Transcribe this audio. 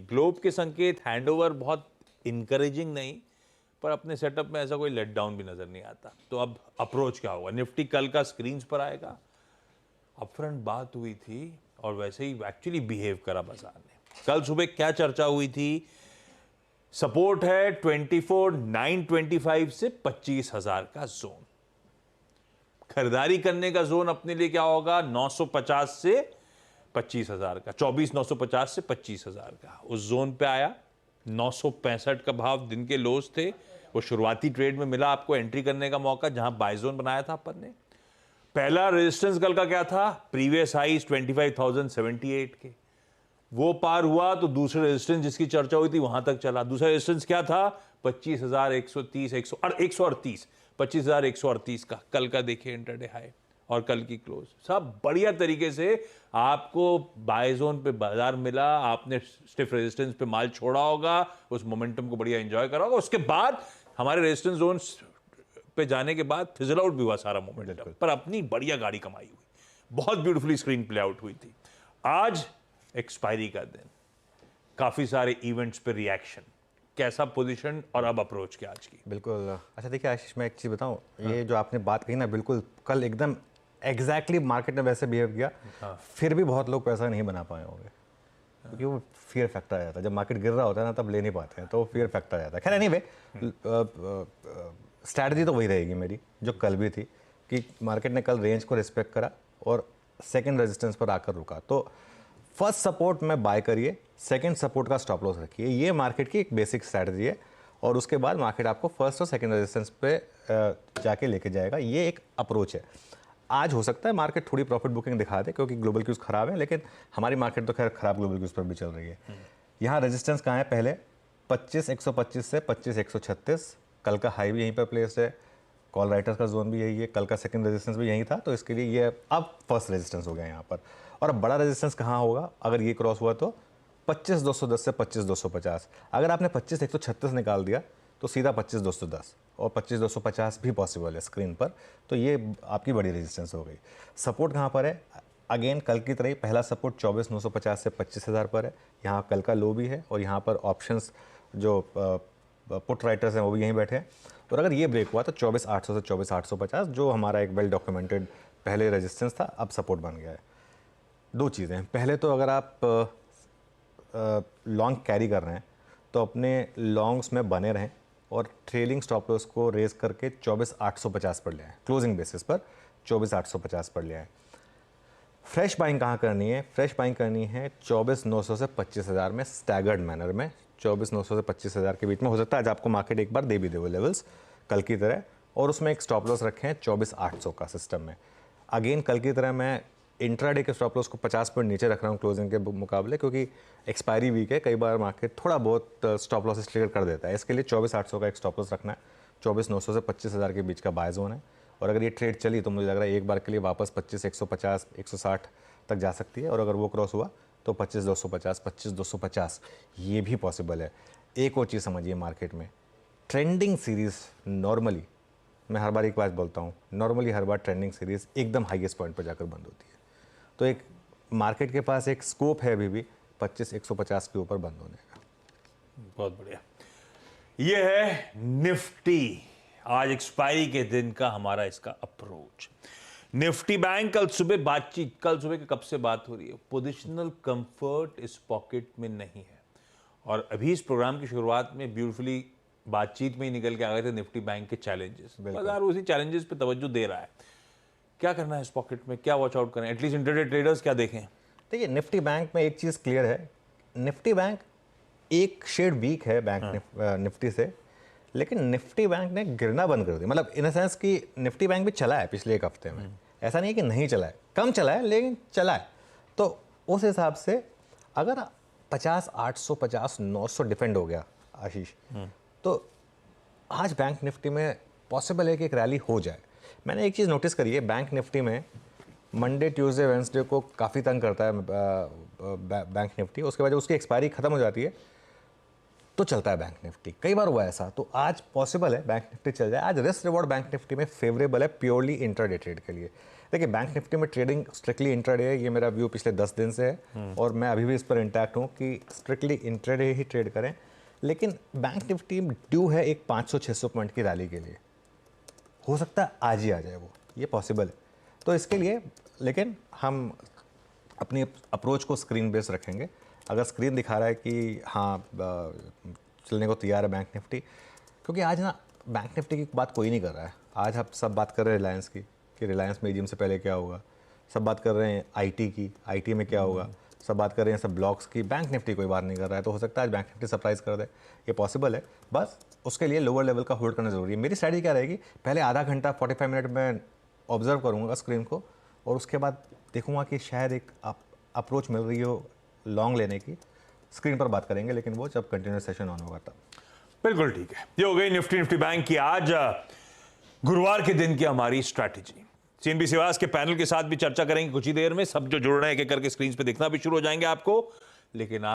Globe के संकेत, handover बहुत इनकरेजिंग नहीं, पर अपने सेटअप में ऐसा कोई लेट डाउन भी नजर नहीं आता। तो अब अप्रोच क्या होगा? निफ्टी कल का स्क्रीन्स पर आएगा। अपफ्रंट बात हुई थी और वैसे ही एक्चुअली बिहेव करा बाजार ने। कल सुबह क्या चर्चा हुई थी? सपोर्ट है 24,925 से 25,000 का जोन। खरीदारी करने का जोन अपने लिए क्या होगा? 950 से 25,000 का, 24,950 से 25,000 का। उस जोन पे आया। 965 का भाव दिन के लोज थे। वो शुरुआती ट्रेड में मिला आपको एंट्री करने का मौका, जहां बाय जोन बनाया था अपन ने। पहला रेजिस्टेंस कल का क्या था? प्रीवियस हाईज 25,078 के, वो पार हुआ तो दूसरे रेजिस्टेंस जिसकी चर्चा हुई थी वहां तक चला। दूसरा रेजिस्टेंस क्या था? 25,130, 138, 25,138 का कल का देखिए इंटरडे हाई और कल की क्लोज। सब बढ़िया तरीके से आपको बाय जोन पे बाजार मिला। आपने स्टिफ रेजिस्टेंस पे माल छोड़ा होगा, उस मोमेंटम को बढ़िया एंजॉय करा होगा। उसके बाद हमारे रेजिस्टेंस जोन पे जाने के बाद फिजल आउट भी हुआ सारा मोमेंटम, पर अपनी बढ़िया गाड़ी कमाई हुई। बहुत ब्यूटीफुली स्क्रीन प्ले आउट हुई थी। आज एक्सपायरी का दिन, काफी सारे इवेंट्स पे रिएक्शन, कैसा पोजीशन और अब अप्रोच क्या आज की? बिल्कुल। अच्छा देखिए आशीष, मैं एक चीज़ बताऊं, ये जो आपने बात कही ना, बिल्कुल कल एकदम एग्जैक्टली मार्केट ने वैसे बिहेव किया। फिर भी बहुत लोग पैसा नहीं बना पाए होंगे, क्योंकि वो फियर फैक्टर आ जाता है। जब मार्केट गिर रहा होता है ना, तब ले नहीं पाते हैं, तो फियर फैक्टर आ जाता है। खैर एनीवे, स्ट्रैटेजी तो वही रहेगी मेरी जो कल भी थी, कि मार्केट ने कल रेंज को रिस्पेक्ट करा और सेकेंड रेजिस्टेंस पर आकर रुका। तो फर्स्ट सपोर्ट में बाय करिए, सेकंड सपोर्ट का स्टॉप लॉस रखिए। ये मार्केट की एक बेसिक स्ट्रैटेजी है, और उसके बाद मार्केट आपको फर्स्ट और सेकंड रेजिस्टेंस पे जाके लेके जाएगा। ये एक अप्रोच है। आज हो सकता है मार्केट थोड़ी प्रॉफिट बुकिंग दिखा दे, क्योंकि ग्लोबल क्यूज खराब है, लेकिन हमारी मार्केट तो खैर खराब ग्लोबल क्यूज पर भी चल रही है। यहाँ रेजिस्टेंस कहाँ है? पहले 25,125 से 25,136। कल का हाई भी यहीं पर प्लेस्ड है। कॉल राइटर्स का जोन भी यही है। कल का सेकंड रेजिस्टेंस भी यही था, तो इसके लिए ये अब फर्स्ट रेजिस्टेंस हो गया यहाँ पर। और अब बड़ा रेजिस्टेंस कहाँ होगा? अगर ये क्रॉस हुआ तो 25,210 से 25,250। अगर आपने 25,136 निकाल दिया तो सीधा 25,210, और 25,250 भी पॉसिबल है स्क्रीन पर। तो ये आपकी बड़ी रेजिस्टेंस हो गई। सपोर्ट कहाँ पर है? अगेन कल की तरह ही पहला सपोर्ट 24,950 से 25,000 पर है। यहाँ कल का लो भी है, और यहाँ पर ऑप्शंस जो पुट राइटर्स हैं वो भी यहीं बैठे हैं। और अगर ये ब्रेक हुआ तो 24,800 से 24,850, जो हमारा एक वेल डॉक्यूमेंटेड पहले रेजिस्टेंस था, अब सपोर्ट बन गया है। दो चीज़ें, पहले तो अगर आप लॉन्ग कैरी कर रहे हैं तो अपने लॉन्ग्स में बने रहें, और ट्रेलिंग स्टॉप लॉस को रेज करके 24,850 पर ले आए। क्लोजिंग बेसिस पर 24,850 पर ले आए। फ्रेश बाइंग कहाँ करनी है? फ्रेश बाइंग करनी है 24,900 से 25,000 में, स्टैगर्ड मैनर में। 24,900 से 25,000 के बीच में। हो सकता है आज आपको मार्केट एक बार दे भी दे वो लेवल्स कल की तरह, और उसमें एक स्टॉप लॉस रखें 24,800 का सिस्टम में। अगेन कल की तरह मैं इंट्राडे के स्टॉप लॉस को 50 पॉइंट नीचे रख रहा हूँ क्लोजिंग के मुकाबले, क्योंकि एक्सपायरी वीक है। कई बार मार्केट थोड़ा बहुत स्टॉप लॉसेस ट्रिगर कर देता है। इसके लिए 24,800 का एक स्टॉप लॉस रखना है। 24,900 से 25,000 के बीच का बाय जोन है, और अगर ये ट्रेड चली तो मुझे लग रहा है एक बार के लिए वापस 25,150, 160 तक जा सकती है। और अगर वो क्रॉस हुआ तो 25,250, 25,250 ये भी पॉसिबल है। एक और चीज़ समझिए, मार्केट में ट्रेंडिंग सीरीज़ नॉर्मली, मैं हर बार एक बात बोलता हूँ, नॉर्मली हर बार ट्रेंडिंग सीरीज़ एकदम हाईएस्ट पॉइंट पर जाकर बंद होती है। तो एक मार्केट के पास एक स्कोप है अभी भी 25,150 के ऊपर बंद होने का। बहुत बढ़िया। ये है निफ्टी, आज एक्सपायरी के दिन का हमारा इसका अप्रोच। निफ्टी बैंक कल सुबह बातचीत, कल सुबह के कब से बात हो रही है? पोजिशनल कंफर्ट इस पॉकेट में नहीं है, और अभी इस प्रोग्राम की शुरुआत में ब्यूटीफुली बातचीत में ही निकल के आ गए थे निफ्टी बैंक के चैलेंजेस। बाजार उसी चैलेंजेस पे तवज्जो दे रहा है। क्या करना है इस पॉकेट में? क्या वॉच आउट करें? एटलीस्ट इंटरडे ट्रेडर्स क्या देखें? देखिए निफ्टी बैंक में एक चीज़ क्लियर है, निफ्टी बैंक एक शेड वीक है बैंक निफ्टी से, लेकिन निफ्टी बैंक ने गिरना बंद कर दिया। मतलब इन द सेंस कि निफ्टी बैंक भी चला है पिछले एक हफ्ते में, ऐसा नहीं है कि नहीं चला है, कम चला है लेकिन चला है। तो उस हिसाब से अगर 50,850, 900 डिफेंड हो गया आशीष, तो आज बैंक निफ्टी में पॉसिबल है कि एक रैली हो जाए। मैंने एक चीज़ नोटिस करी है, बैंक निफ्टी में मंडे, ट्यूसडे, वेंसडे को काफ़ी तंग करता है बैंक निफ्टी। उसके बाद जब उसकी एक्सपायरी खत्म हो जाती है तो चलता है बैंक निफ्टी। कई बार हुआ ऐसा, तो आज पॉसिबल है बैंक निफ्टी चल जाए। आज रिस्क रिवॉर्ड बैंक निफ्टी में फेवरेबल है प्योरली इंट्राडे ट्रेड के लिए। देखिए बैंक निफ्टी में ट्रेडिंग स्ट्रिक्टली इंट्राडे है, ये मेरा व्यू पिछले 10 दिन से है और मैं अभी भी इस पर इंटैक्ट हूँ कि स्ट्रिक्टली इंट्राडे ही ट्रेड करें। लेकिन बैंक निफ्टी ड्यू है एक 500-600 पॉइंट की रैली के लिए, हो सकता है आज ही आ जाए वो, ये पॉसिबल है। तो इसके लिए लेकिन हम अपनी अप्रोच को स्क्रीन बेस रखेंगे। अगर स्क्रीन दिखा रहा है कि हाँ चलने को तैयार है बैंक निफ्टी, क्योंकि आज ना बैंक निफ्टी की बात कोई नहीं कर रहा है। आज आप सब बात कर रहे हैं रिलायंस की, कि रिलायंस में AGM से पहले क्या होगा, सब बात कर रहे हैं IT की, IT में क्या होगा, सब बात कर रहे हैं सब ब्लॉक्स की, बैंक निफ्टी कोई बात नहीं कर रहा है। तो हो सकता है आज बैंक निफ्टी सरप्राइज कर दे, ये पॉसिबल है। बस उसके लिए लोअर लेवल का होल्ड करना जरूरी है। मेरी स्ट्रैटेजी क्या रहेगी, पहले आधा घंटा 45 मिनट में ऑब्जर्व करूँगा स्क्रीन को और उसके बाद देखूंगा कि शायद एक अप्रोच मिल रही हो लॉन्ग लेने की। स्क्रीन पर बात करेंगे लेकिन वो जब कंटिन्यूस सेशन ऑन होगा तब। बिल्कुल ठीक है। ये हो गई निफ्टी बैंक की आज गुरुवार के दिन की हमारी स्ट्रैटेजी। CNB सिवास के पैनल के साथ भी चर्चा करेंगे कुछ ही देर में। सब जो जुड़ रहे हैं एक एक करके स्क्रीन पे दिखना भी शुरू हो जाएंगे आपको। लेकिन